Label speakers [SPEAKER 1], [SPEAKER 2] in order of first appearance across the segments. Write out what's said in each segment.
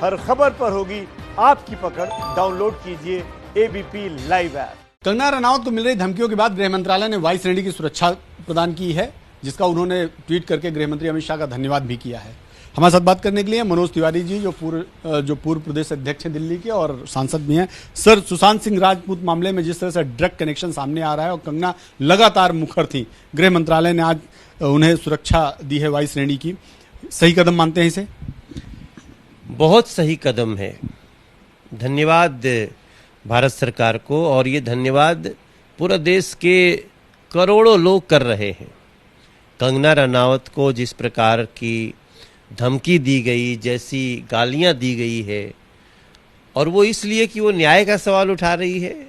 [SPEAKER 1] हर खबर पर होगी आपकी पकड़। डाउनलोड कीजिए ABP live app.
[SPEAKER 2] Kangana Ranaut को मिल रही धमकियों के बाद गृह मंत्रालय ने वायु श्रेणी की सुरक्षा प्रदान की है, जिसका उन्होंने ट्वीट करके गृह मंत्री अमित शाह का धन्यवाद भी किया है। हमारे साथ बात करने के लिए मनोज तिवारी जी, जो पूर्व प्रदेश अध्यक्ष हैं दिल्ली के और सांसद भी हैं। सर, सुशांत सिंह राजपूत मामले में जिस तरह से ड्रग कनेक्शन सामने आ रहा है और कंगना लगातार मुखर थी, गृह मंत्रालय ने आज उन्हें सुरक्षा दी है वायु श्रेणी की, सही कदम मानते हैं इसे?
[SPEAKER 3] बहुत सही कदम है। धन्यवाद भारत सरकार को, और ये धन्यवाद पूरा देश के करोड़ों लोग कर रहे हैं। कंगना रनौत को जिस प्रकार की धमकी दी गई, जैसी गालियां दी गई है, और वो इसलिए कि वो न्याय का सवाल उठा रही है,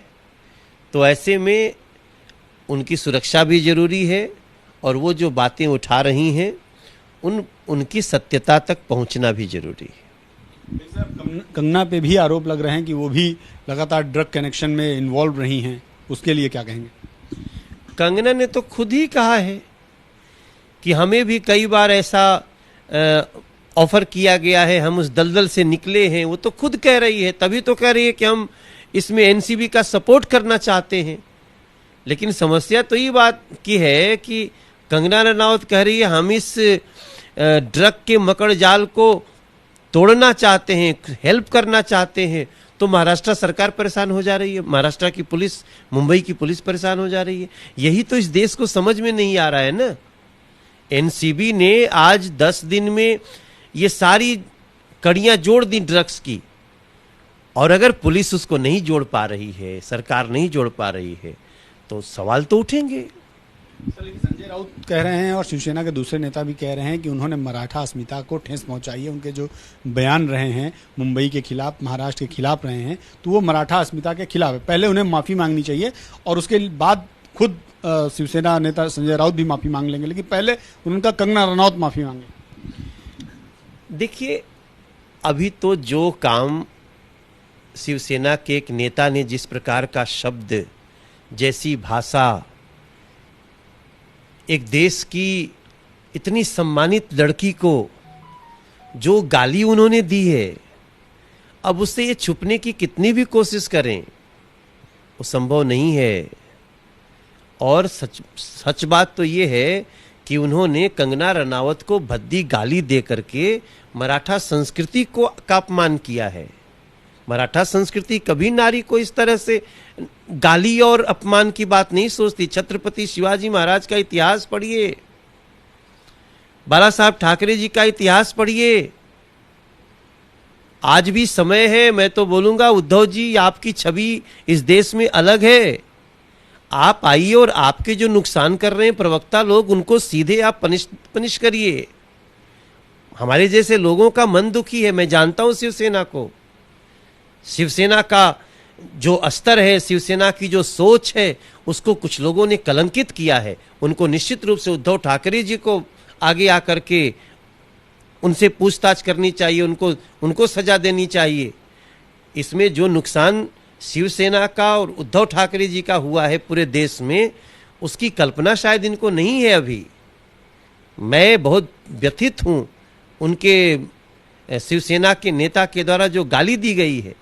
[SPEAKER 3] तो ऐसे में उनकी सुरक्षा भी जरूरी है और वो जो बातें उठा रही हैं उनकी सत्यता तक पहुंचना भी जरूरी है।
[SPEAKER 2] कंगना पे भी आरोप लग रहे हैं कि वो भी लगातार ड्रग कनेक्शन में इन्वॉल्व रही हैं, उसके लिए क्या कहेंगे?
[SPEAKER 3] कंगना ने तो खुद ही कहा है कि हमें भी कई बार ऐसा ऑफर किया गया है, हम उस दलदल से निकले हैं। वो तो खुद कह रही है, तभी तो कह रही है कि हम इसमें एनसीबी का सपोर्ट करना चाहते हैं। लेकिन समस्या तो ये बात की है कि कंगना रनौत कह रही है हम इस ड्रग के मकड़ जाल को तोड़ना चाहते हैं, हेल्प करना चाहते हैं, तो महाराष्ट्र सरकार परेशान हो जा रही है, महाराष्ट्र की पुलिस, मुंबई की पुलिस परेशान हो जा रही है। यही तो इस देश को समझ में नहीं आ रहा है ना। एनसीबी ने आज 10 दिन में ये सारी कड़ियां जोड़ दी ड्रग्स की, और अगर पुलिस उसको नहीं जोड़ पा रही है, सरकार नहीं जोड़ पा रही है, तो सवाल तो उठेंगे।
[SPEAKER 2] संजय राउत कह रहे हैं और शिवसेना के दूसरे नेता भी कह रहे हैं कि उन्होंने मराठा अस्मिता को ठेस पहुंचाई है। उनके जो बयान रहे हैं मुंबई के खिलाफ, महाराष्ट्र के खिलाफ रहे हैं, तो वो मराठा अस्मिता के खिलाफ है। पहले उन्हें माफ़ी मांगनी चाहिए और उसके बाद खुद शिवसेना नेता संजय राउत भी माफ़ी मांग लेंगे, लेकिन पहले उनका कंगना रनौत माफ़ी मांगे।
[SPEAKER 3] देखिए, अभी तो जो काम शिवसेना के एक नेता ने जिस प्रकार का शब्द, जैसी भाषा, एक देश की इतनी सम्मानित लड़की को जो गाली उन्होंने दी है, अब उससे ये छुपने की कितनी भी कोशिश करें वो संभव नहीं है। और सच बात तो ये है कि उन्होंने कंगना रनौत को भद्दी गाली दे करके मराठा संस्कृति का अपमान किया है। मराठा संस्कृति कभी नारी को इस तरह से गाली और अपमान की बात नहीं सोचती। छत्रपति शिवाजी महाराज का इतिहास पढ़िए, बाला साहब ठाकरे जी का इतिहास पढ़िए। आज भी समय है, मैं तो बोलूंगा उद्धव जी, आपकी छवि इस देश में अलग है। आप आइए और आपके जो नुकसान कर रहे हैं प्रवक्ता लोग, उनको सीधे आप पनिश करिए। हमारे जैसे लोगों का मन दुखी है। मैं जानता हूं शिवसेना को, शिवसेना का जो स्तर है, शिवसेना की जो सोच है, उसको कुछ लोगों ने कलंकित किया है। उनको निश्चित रूप से उद्धव ठाकरे जी को आगे आकर के उनसे पूछताछ करनी चाहिए, उनको सजा देनी चाहिए। इसमें जो नुकसान शिवसेना का और उद्धव ठाकरे जी का हुआ है पूरे देश में, उसकी कल्पना शायद इनको नहीं है अभी। मैं बहुत व्यथित हूं उनके शिवसेना के नेता के द्वारा जो गाली दी गई है।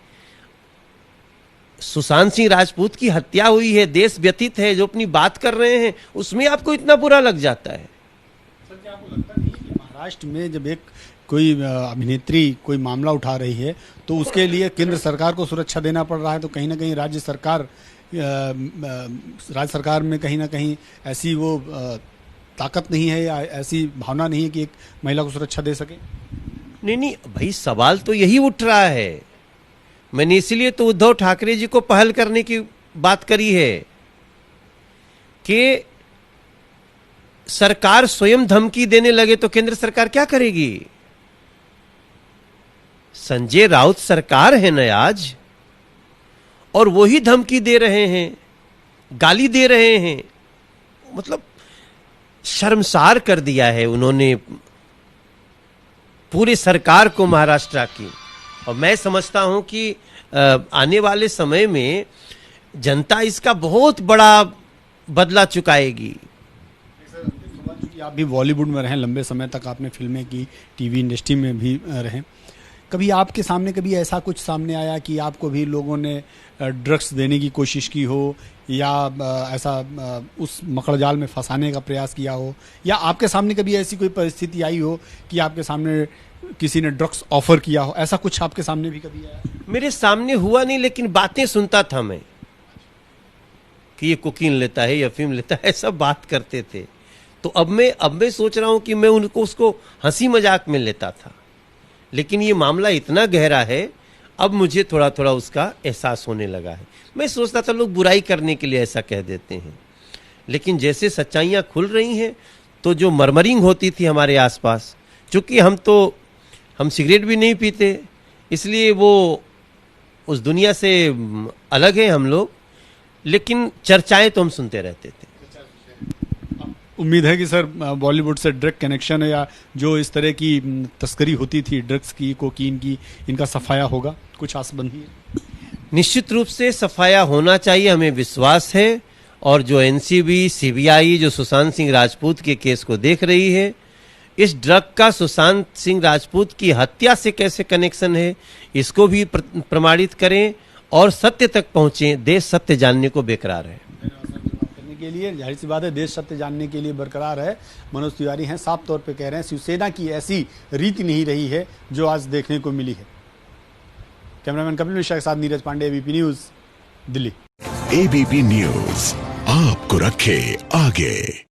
[SPEAKER 3] सुशांत सिंह राजपूत की हत्या हुई है, देश व्यथित है, जो अपनी बात कर रहे हैं उसमें आपको इतना बुरा लग जाता है।
[SPEAKER 2] सर, क्या आपको लगता नहीं कि महाराष्ट्र में जब एक कोई अभिनेत्री कोई मामला उठा रही है तो उसके लिए केंद्र सरकार को सुरक्षा देना पड़ रहा है, तो कहीं ना कहीं राज्य सरकार में कहीं ना कहीं ऐसी वो ताकत नहीं है या ऐसी भावना नहीं है कि एक महिला को सुरक्षा दे सके?
[SPEAKER 3] नहीं भाई, सवाल तो यही उठ रहा है। मैंने इसीलिए तो उद्धव ठाकरे जी को पहल करने की बात करी है कि सरकार स्वयं धमकी देने लगे तो केंद्र सरकार क्या करेगी? संजय राउत सरकार है न आज, और वही धमकी दे रहे हैं, गाली दे रहे हैं। मतलब शर्मसार कर दिया है उन्होंने पूरी सरकार को, महाराष्ट्र की। और मैं समझता हूं कि आने वाले समय में जनता इसका बहुत बड़ा बदला चुकाएगी।
[SPEAKER 2] आप भी बॉलीवुड में रहे लंबे समय तक, आपने फिल्में की, टीवी इंडस्ट्री में भी रहे, कभी आपके सामने कभी ऐसा कुछ सामने आया कि आपको भी लोगों ने ड्रग्स देने की कोशिश की हो या ऐसा उस मकड़जाल में फंसाने का प्रयास किया हो, या आपके सामने कभी ऐसी कोई परिस्थिति आई हो कि आपके सामने किसी ने ड्रग्स ऑफर किया हो, ऐसा कुछ आपके सामने भी कभी आया?
[SPEAKER 3] मेरे सामने हुआ नहीं, लेकिन बातें सुनता था मैं कि ये कोकीन लेता है या अफीम लेता है, ऐसा बात करते थे। तो अब मैं सोच रहा हूं कि मैं उसको हंसी मजाक में लेता था, लेकिन ये मामला इतना गहरा है, अब मुझे थोड़ा थोड़ा उसका एहसास होने लगा है। मैं सोचता था लोग बुराई करने के लिए ऐसा कह देते हैं, लेकिन जैसे सच्चाइयां खुल रही हैं तो जो मरमरिंग होती थी हमारे आसपास, चूंकि हम सिगरेट भी नहीं पीते, इसलिए वो उस दुनिया से अलग है हम लोग, लेकिन चर्चाएं तो हम सुनते रहते थे।
[SPEAKER 2] उम्मीद है कि सर बॉलीवुड से डायरेक्ट कनेक्शन है या जो इस तरह की तस्करी होती थी ड्रग्स की, कोकीन की, इनका सफाया होगा, कुछ आसबंदी है?
[SPEAKER 3] निश्चित रूप से सफाया होना चाहिए, हमें विश्वास है। और जो एनसीबी, सीबीआई जो सुशांत सिंह राजपूत के केस को देख रही है, इस ड्रग का सुशांत सिंह राजपूत की हत्या से कैसे कनेक्शन है, इसको भी प्रमाणित करें और सत्य तक पहुंचे। देश सत्य जानने को बेकरार है।
[SPEAKER 2] करने के लिए जाहिर सी बात है, देश सत्य जानने के लिए बरकरार है। मनोज तिवारी हैं, साफ तौर पे कह रहे हैं शिवसेना की ऐसी रीति नहीं रही है जो आज देखने को मिली है। कैमरामैन कपिल मिश्रा के साथ Neeraj Pandey, ABP news, Delhi.
[SPEAKER 4] ABP news आपको रखे आगे।